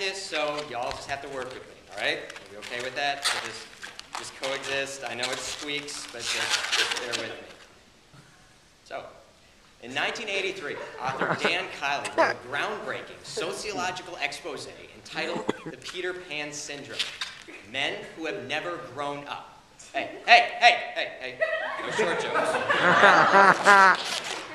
this, so y'all just have to work with me, all right? Are you okay with that? So just coexist. I know it squeaks, but just bear with me. So, in 1983, author Dan Kiley wrote a groundbreaking sociological expose entitled The Peter Pan Syndrome, Men Who Have Never Grown Up. Hey, no short jokes.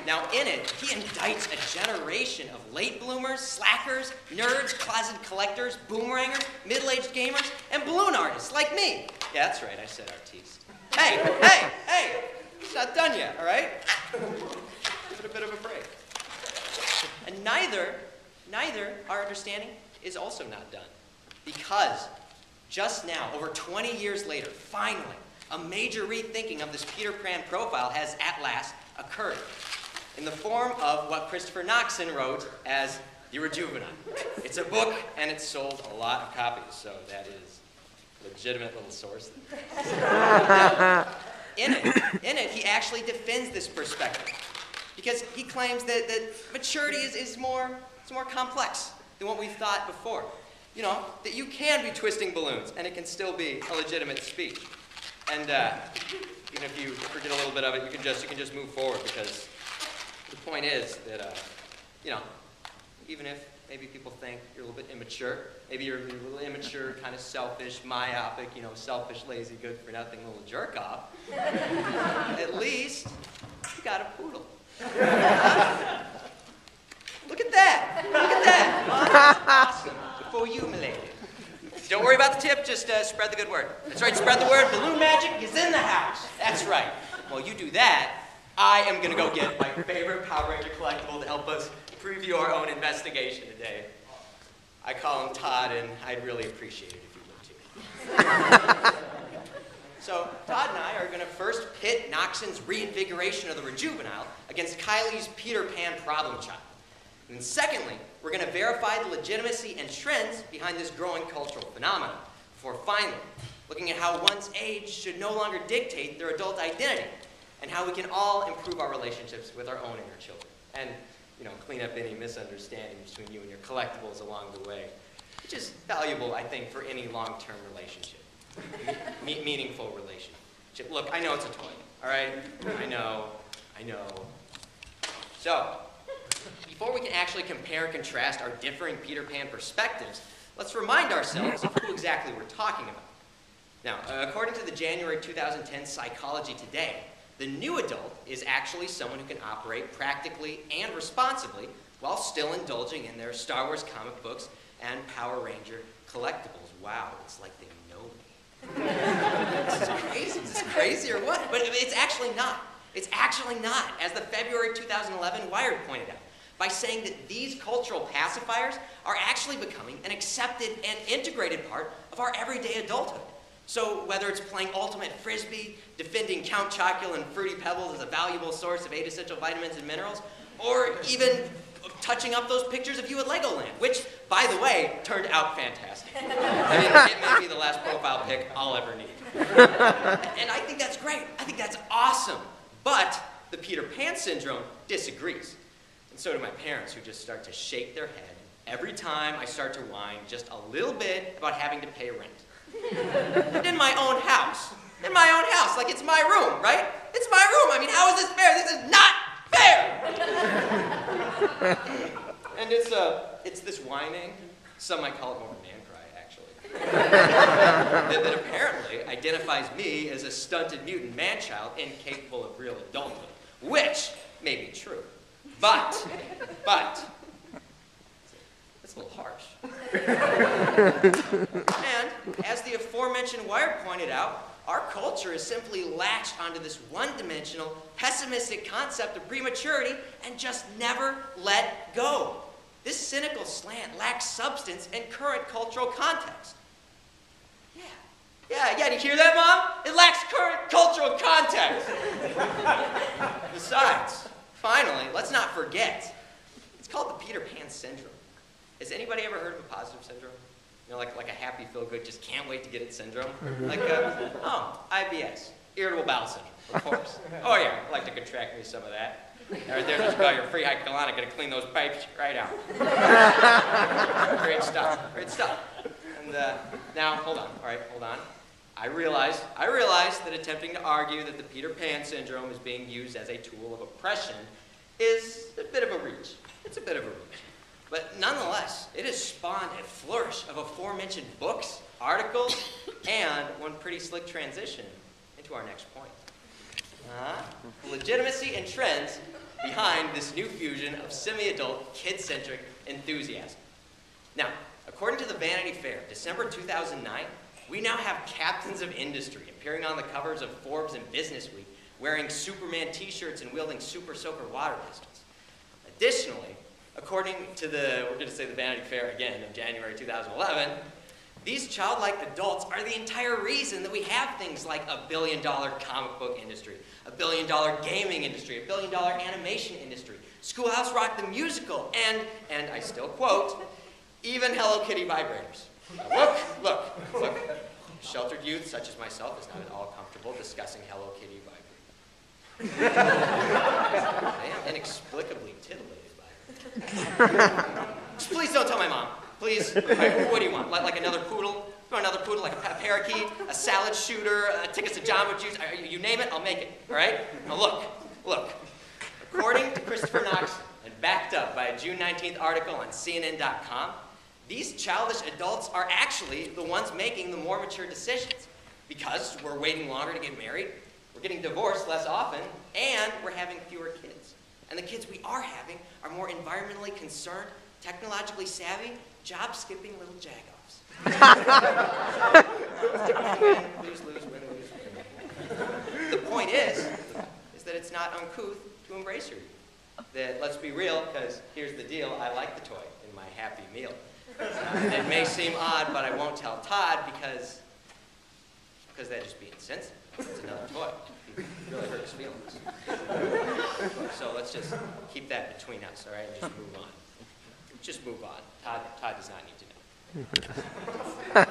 Now, in it, he indicts a generation of late bloomers, slackers, nerds, closet collectors, boomerangers, middle-aged gamers, and balloon artists like me. Yeah, that's right, I said artiste. Hey, it's not done yet, all right? Give it a bit of a break. And neither our understanding is also not done. Because just now, over 20 years later, finally, a major rethinking of this Peter Pan profile has at last occurred in the form of what Christopher Noxon wrote as The Rejuvenile. It's a book, and it's sold a lot of copies, so that is a legitimate little source. Now, in it, he actually defends this perspective because he claims that maturity is more complex than what we've thought before. You know, that you can be twisting balloons, and it can still be a legitimate speech. And even if you forget a little bit of it, you can just move forward, because the point is that, you know, even if maybe people think you're a little bit immature, maybe you're a little immature, kind of selfish, myopic, you know, selfish, lazy, good-for-nothing little jerk-off, at least you got a poodle. Look at that. Look at that. Oh, that's awesome. For you, milady. Don't worry about the tip, just spread the good word. That's right, spread the word. Balloon magic is in the house. That's right. While you do that, I am going to go get my favorite Power Ranger collectible to help us preview our own investigation today. I call him Todd, and I'd really appreciate it if you would too. So Todd and I are going to first pit Noxon's reinvigoration of the Rejuvenile against Kiley's Peter Pan problem child. And secondly, we're going to verify the legitimacy and trends behind this growing cultural phenomenon, before finally looking at how one's age should no longer dictate their adult identity, and how we can all improve our relationships with our own inner children, and, you know, clean up any misunderstandings between you and your collectibles along the way, which is valuable, I think, for any long-term relationship, meaningful relationship. Look, I know it's a toy, all right? I know. So, before we can actually compare and contrast our differing Peter Pan perspectives, let's remind ourselves of who exactly we're talking about. Now, according to the January 2010 Psychology Today, the new adult is actually someone who can operate practically and responsibly while still indulging in their Star Wars comic books and Power Ranger collectibles. Wow, it's like they know me. This is crazy. Is this crazy or what? But it's actually not. It's actually not, as the February 2011 Wired pointed out, by saying that these cultural pacifiers are actually becoming an accepted and integrated part of our everyday adulthood. So whether it's playing Ultimate Frisbee, defending Count Chocula and Fruity Pebbles as a valuable source of 8 essential vitamins and minerals, or even touching up those pictures of you at Legoland, which, by the way, turned out fantastic. I mean, it may be the last profile pic I'll ever need. And I think that's great. I think that's awesome. But the Peter Pan syndrome disagrees. And so do my parents, who just start to shake their head every time I start to whine just a little bit about having to pay rent. And in my own house. In my own house, like it's my room, right? It's my room. I mean, how is this fair? This is not fair! And it's this whining, some might call it more of a man cry, actually, that apparently identifies me as a stunted mutant man-child incapable of real adulthood, which may be true. But, it's a little harsh. And, as the aforementioned Wired pointed out, our culture is simply latched onto this one-dimensional, pessimistic concept of prematurity and just never let go. This cynical slant lacks substance and current cultural context. Yeah, did you hear that, Mom? It lacks current cultural context. Besides, finally, let's not forget, it's called the Peter Pan syndrome. Has anybody ever heard of a positive syndrome? You know, like a happy, feel-good, just can't wait to get it syndrome? Like, IBS, irritable bowel syndrome, of course. Oh yeah, I'd like to contract me some of that. Right there's what you call your free hike colonic. Gonna clean those pipes right out. Great stuff. Great stuff. And now, hold on. All right, hold on. I realize that attempting to argue that the Peter Pan syndrome is being used as a tool of oppression is a bit of a reach. It's a bit of a reach. But nonetheless, it has spawned a flourish of aforementioned books, articles, and one pretty slick transition into our next point. The legitimacy and trends behind this new fusion of semi-adult, kid-centric enthusiasm. Now, according to the Vanity Fair, December 2009, we now have captains of industry appearing on the covers of Forbes and Business Week, wearing Superman t-shirts and wielding Super Soaker water pistols. Additionally, according to the Vanity Fair again in January 2011, these childlike adults are the entire reason that we have things like a billion-dollar comic book industry, a billion-dollar gaming industry, a billion-dollar animation industry, Schoolhouse Rock the musical, and I still quote, even Hello Kitty vibrators. Now look. Sheltered youth such as myself is not at all comfortable discussing Hello Kitty vibrators. I am inexplicably titillated by it. Please don't tell my mom. Please. Right, what do you want? Like another poodle? Another poodle, like a parakeet, a salad shooter, tickets to Jamba Juice. You name it, I'll make it. All right? Now look. According to Christopher Knox, and backed up by a June 19th article on CNN.com, these childish adults are actually the ones making the more mature decisions because we're waiting longer to get married, we're getting divorced less often, and we're having fewer kids. And the kids we are having are more environmentally concerned, technologically savvy, job-skipping little jagoffs. Lose, win. The point is that it's not uncouth to embrace your youth. That, let's be real, because here's the deal, I like the toy in my Happy Meal. It may seem odd, but I won't tell Todd because that'd just be insensitive. It's another toy. It really hurt his feelings. So let's just keep that between us, all right, and just move on. Just move on. Todd does not need to know.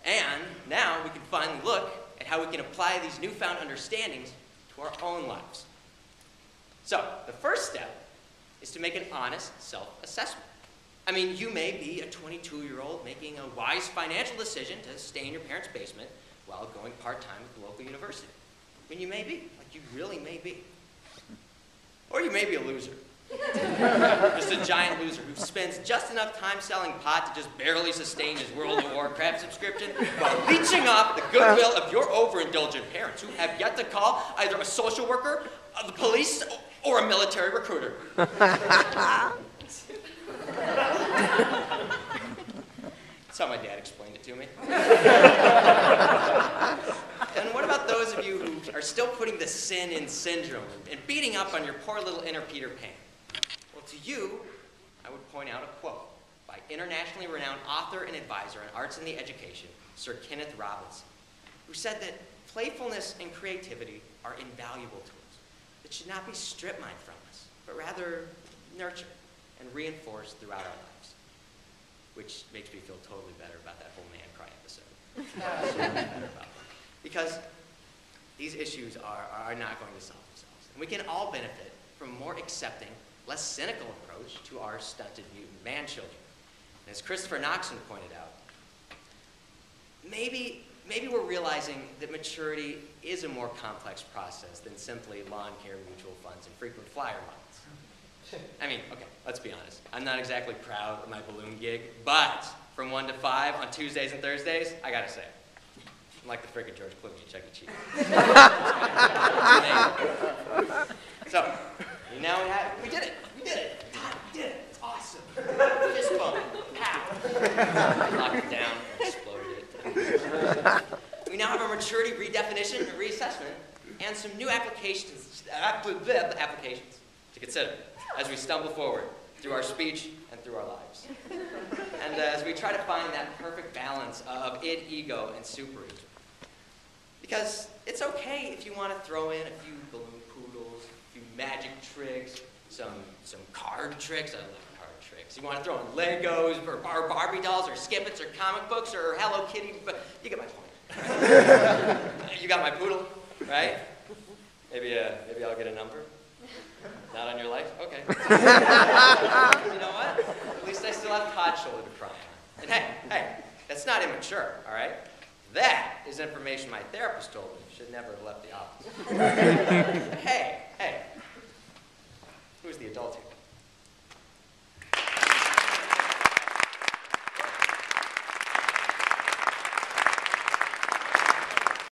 And now we can finally look at how we can apply these newfound understandings to our own lives. So the first step is to make an honest self-assessment. I mean, you may be a 22-year-old making a wise financial decision to stay in your parents' basement while going part-time at the local university. I mean, you may be. Like, you really may be. Or you may be a loser. Just a giant loser who spends just enough time selling pot to just barely sustain his World of Warcraft subscription while leeching off the goodwill of your overindulgent parents who have yet to call either a social worker, the police, or a military recruiter. That's how my dad explained it to me. And what about those of you who are still putting the sin in syndrome and beating up on your poor little inner Peter Pan? Well, to you, I would point out a quote by internationally renowned author and advisor on arts and the education, Sir Kenneth Robinson, who said that playfulness and creativity are invaluable tools that should not be strip-mined from us, but rather nurtured and reinforced throughout our lives. Which makes me feel totally better about that whole man cry episode. Because these issues are not going to solve themselves. And we can all benefit from a more accepting, less cynical approach to our stunted mutant man-children. And as Christopher Knoxon pointed out, maybe we're realizing that maturity is a more complex process than simply lawn care, mutual funds, and frequent flyer miles. I mean, okay, let's be honest. I'm not exactly proud of my balloon gig, but from 1 to 5 on Tuesdays and Thursdays, I gotta say, I'm like the frickin' George Clooney at Chuck E. Cheese. So, now we did it. We did it. God, we did it. It's awesome. Fist bump. Pow. Locked it down. Exploded it. We now have a maturity redefinition and reassessment and some new applications to consider as we stumble forward through our speech and through our lives. And as we try to find that perfect balance of id, ego, and superego. Because it's okay if you want to throw in a few balloon poodles, a few magic tricks, some card tricks. I love card tricks. You want to throw in Legos or Barbie dolls or Skippets or comic books or Hello Kitty, but you get my point. Right? You got my poodle, right? Maybe I'll get a number. Not on your life? Okay. You know what? At least I still have Todd's shoulder to cry on. And hey, that's not immature, all right? That is information my therapist told me. Should never have left the office. Hey,